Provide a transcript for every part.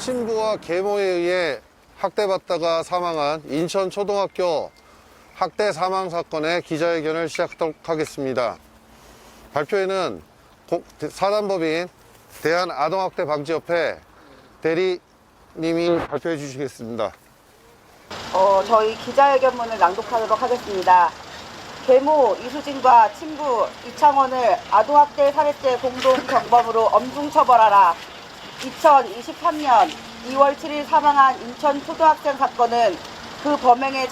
친부와 계모에 의해 학대받다가 사망한 인천초등학교 학대 사망 사건의 기자회견을 시작하도록 하겠습니다. 발표에는 사단법인 대한아동학대방지협회 대리님이 발표해 주시겠습니다. 저희 기자회견문을 낭독하도록 하겠습니다. 계모 이수진과 친부 이창원을 아동학대 살해죄 공동경범으로 엄중 처벌하라. 2023년 2월 7일 사망한 인천 초등학생 사건은 그 범행의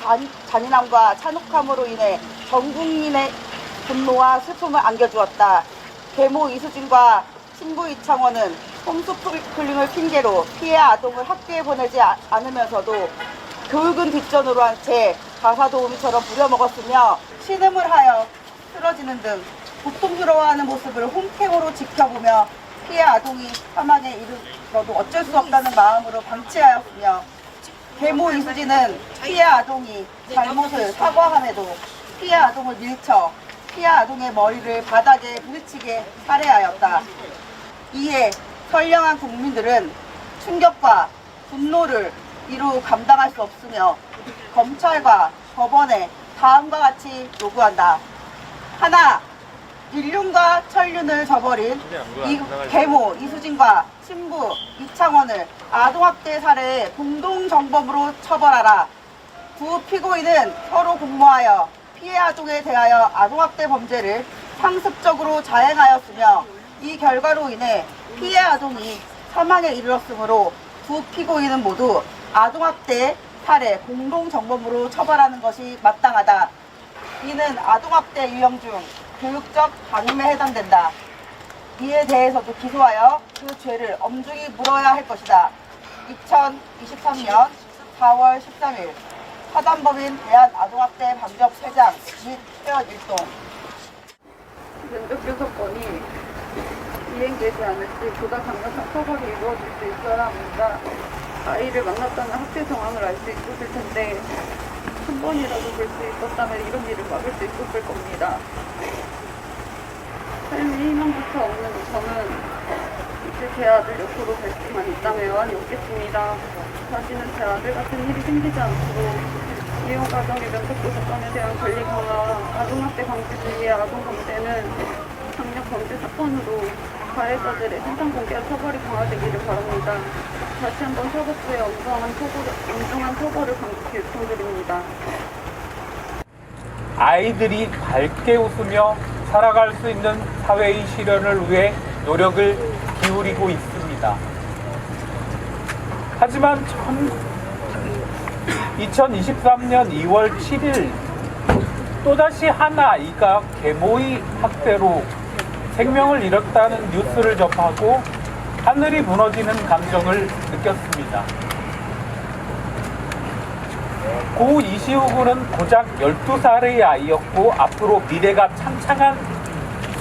잔인함과 잔혹함으로 인해 전 국민의 분노와 슬픔을 안겨주었다. 계모 이수진과 친부 이창원은 홈스쿨링을 핑계로 피해 아동을 학교에 보내지 않으면서도 교육은 뒷전으로 한 채 가사도우미처럼 부려먹었으며 신음을 하여 쓰러지는 등 고통스러워하는 모습을 홈캠으로 지켜보며 피해 아동이 사망에 이르러도 어쩔 수 없다는 마음으로 방치하였으며 계모 이수진은 피해 아동이 잘못을 사과함에도 피해 아동을 밀쳐 피해 아동의 머리를 바닥에 부딪히게 살해하였다. 이에 선량한 국민들은 충격과 분노를 이루 감당할 수 없으며 검찰과 법원에 다음과 같이 요구한다. 하나, 인륜과 천륜을 저버린 계모 이수진과 친부 이창원을 아동학대 살해 공동정범으로 처벌하라. 두 피고인은 서로 공모하여 피해 아동에 대하여 아동학대 범죄를 상습적으로 자행하였으며 이 결과로 인해 피해 아동이 사망에 이르렀으므로 두 피고인은 모두 아동학대 살해 공동정범으로 처벌하는 것이 마땅하다. 이는 아동학대 유형 중 교육적 방임에 해당된다. 이에 대해서도 기소하여 그 죄를 엄중히 물어야 할 것이다. 2023년 4월 13일 사단법인 대한아동학대 방지협 회장 및 회원 일동. 면접교 사건이 이행되지 않을 시 보다 강력한 처벌이 이루어질 수 있어야 합니다. 아이를 만났다는 학대 상황을 알 수 있었을 텐데 한 번이라도 볼 수 있었다면 이런 일을 막을 수 있었을 겁니다. 삶의 희망부터 없는 저는 이제 제 아들 옆으로 갈 수만 있다면 애완이 없겠습니다. 다시는 제 아들 같은 일이 생기지 않도록 이용 가정의 면접교 사건에 대한 권리 강화, 아동학대 방지를 위해 아동범죄는 강력 범죄 사건으로 가해자들의 신상 공개와 처벌이 강화되기를 바랍니다. 다시 한번 사법부의 엄중한 처벌을 강력히 요청드립니다. 아이들이 밝게 웃으며 살아갈 수 있는 사회의 실현을 위해 노력을 기울이고 있습니다. 하지만 2023년 2월 7일 또다시 한 아이가 계모의 학대로 생명을 잃었다는 뉴스를 접하고 하늘이 무너지는 감정을 느꼈습니다. 고 이시우 군은 고작 12살의 아이였고 앞으로 미래가 창창한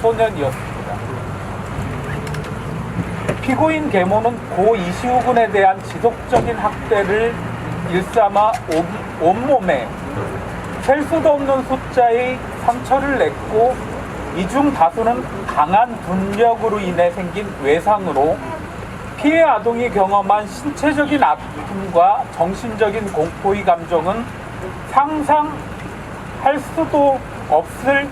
소년이었습니다. 피고인 계모는 고 이시우 군에 대한 지속적인 학대를 일삼아 온몸에 셀 수도 없는 숫자의 상처를 냈고 이 중 다수는 강한 분력으로 인해 생긴 외상으로 피해 아동이 경험한 신체적인 아픔과 정신적인 공포의 감정은 상상할 수도 없을.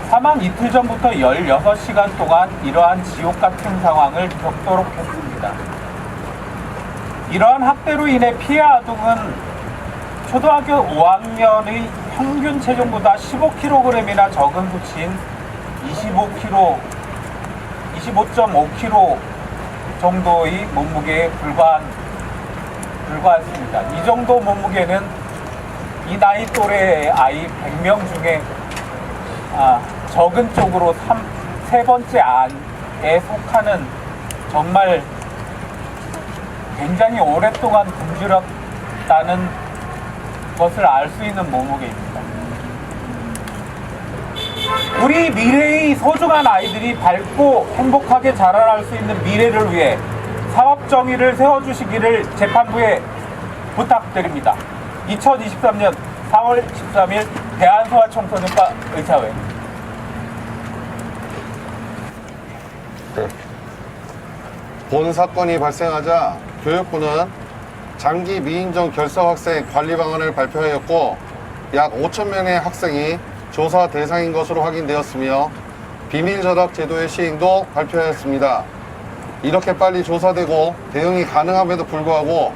사망 이틀 전부터 16시간 동안 이러한 지옥 같은 상황을 겪도록 했습니다. 이러한 학대로 인해 피해 아동은 초등학교 5학년의 평균 체중보다 15kg이나 적은 수치인 25.5kg 정도의 몸무게에 불과했습니다. 이 정도 몸무게는 이 나이 또래의 아이 100명 중에 적은 쪽으로 세 번째 안에 속하는 정말 굉장히 오랫동안 굶주렸다는 것을 알 수 있는 몸무게입니다. 우리 미래의 소중한 아이들이 밝고 행복하게 자라날 수 있는 미래를 위해 사법정의를 세워주시기를 재판부에 부탁드립니다. 2023년 4월 13일 대한소아청소년과 의사회. 네. 본 사건이 발생하자 교육부는 장기 미인정 결석 학생 관리 방안을 발표하였고 약 5,000명의 학생이 조사 대상인 것으로 확인되었으며 비밀 전학 제도의 시행도 발표하였습니다. 이렇게 빨리 조사되고 대응이 가능함에도 불구하고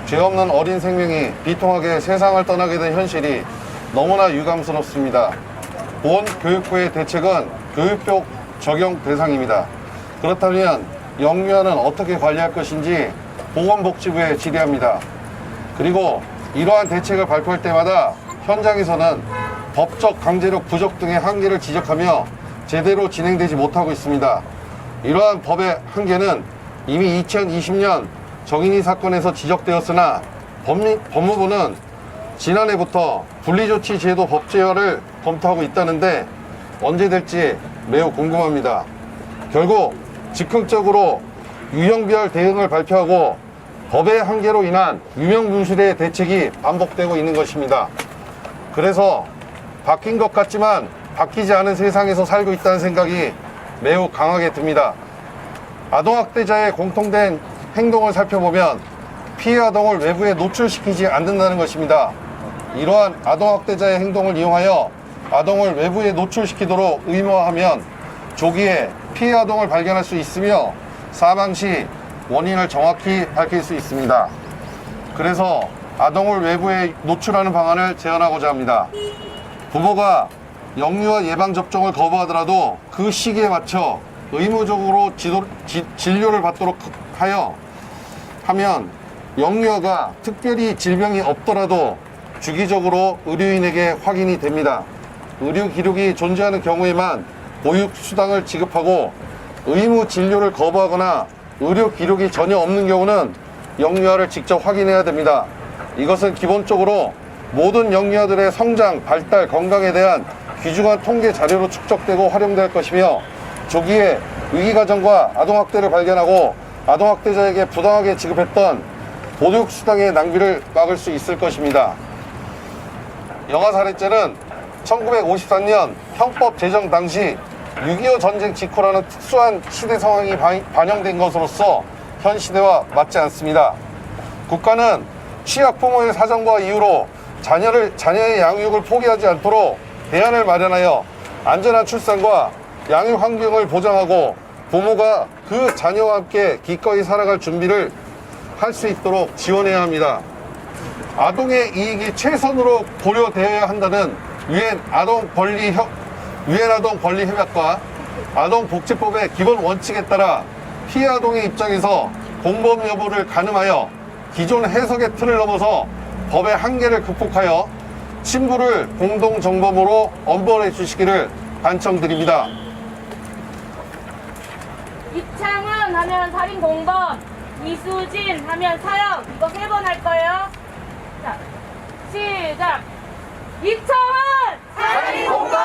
죄 없는 어린 생명이 비통하게 세상을 떠나게 된 현실이 너무나 유감스럽습니다. 본 교육부의 대책은 교육법 적용 대상입니다. 그렇다면 영유아는 어떻게 관리할 것인지 보건복지부에 질의합니다. 그리고 이러한 대책을 발표할 때마다 현장에서는 법적 강제력 부족 등의 한계를 지적하며 제대로 진행되지 못하고 있습니다. 이러한 법의 한계는 이미 2020년 정인이 사건에서 지적되었으나 법무부는 지난해부터 분리조치 제도 법제화를 검토하고 있다는데 언제 될지 매우 궁금합니다. 결국 즉흥적으로 유형별 대응을 발표하고 법의 한계로 인한 유명무실의 대책이 반복되고 있는 것입니다. 그래서 바뀐 것 같지만 바뀌지 않은 세상에서 살고 있다는 생각이 매우 강하게 듭니다. 아동학대자의 공통된 행동을 살펴보면 피해 아동을 외부에 노출시키지 않는다는 것입니다. 이러한 아동학대자의 행동을 이용하여 아동을 외부에 노출시키도록 의무화하면 조기에 피해 아동을 발견할 수 있으며 사망 시 원인을 정확히 밝힐 수 있습니다. 그래서 아동을 외부에 노출하는 방안을 제안하고자 합니다. 부모가 영유아 예방접종을 거부하더라도 그 시기에 맞춰 의무적으로 진료를 받도록 하면 영유아가 특별히 질병이 없더라도 주기적으로 의료인에게 확인이 됩니다. 의료 기록이 존재하는 경우에만 보육수당을 지급하고 의무 진료를 거부하거나 의료 기록이 전혀 없는 경우는 영유아를 직접 확인해야 됩니다. 이것은 기본적으로 모든 영유아들의 성장, 발달, 건강에 대한 귀중한 통계 자료로 축적되고 활용될 것이며 조기에 위기가정과 아동학대를 발견하고 아동학대자에게 부당하게 지급했던 보육수당의 낭비를 막을 수 있을 것입니다. 영아살해죄는 1953년 형법 제정 당시 6.25 전쟁 직후라는 특수한 시대 상황이 반영된 것으로서 현 시대와 맞지 않습니다. 국가는 취약 부모의 사정과 이유로 자녀의 양육을 포기하지 않도록 대안을 마련하여 안전한 출산과 양육 환경을 보장하고 부모가 그 자녀와 함께 기꺼이 살아갈 준비를 할 수 있도록 지원해야 합니다. 아동의 이익이 최선으로 고려되어야 한다는 유엔 아동 권리 협약과 아동복지법의 기본 원칙에 따라 피해 아동의 입장에서 공범 여부를 가늠하여 기존 해석의 틀을 넘어서 법의 한계를 극복하여 친부를 공동정범으로 엄벌해 주시기를 간청드립니다. 이창은 하면 살인 공범, 이수진 하면 사형. 이거 3번 할 거예요. 자, 시작. 이창은 살인 공범.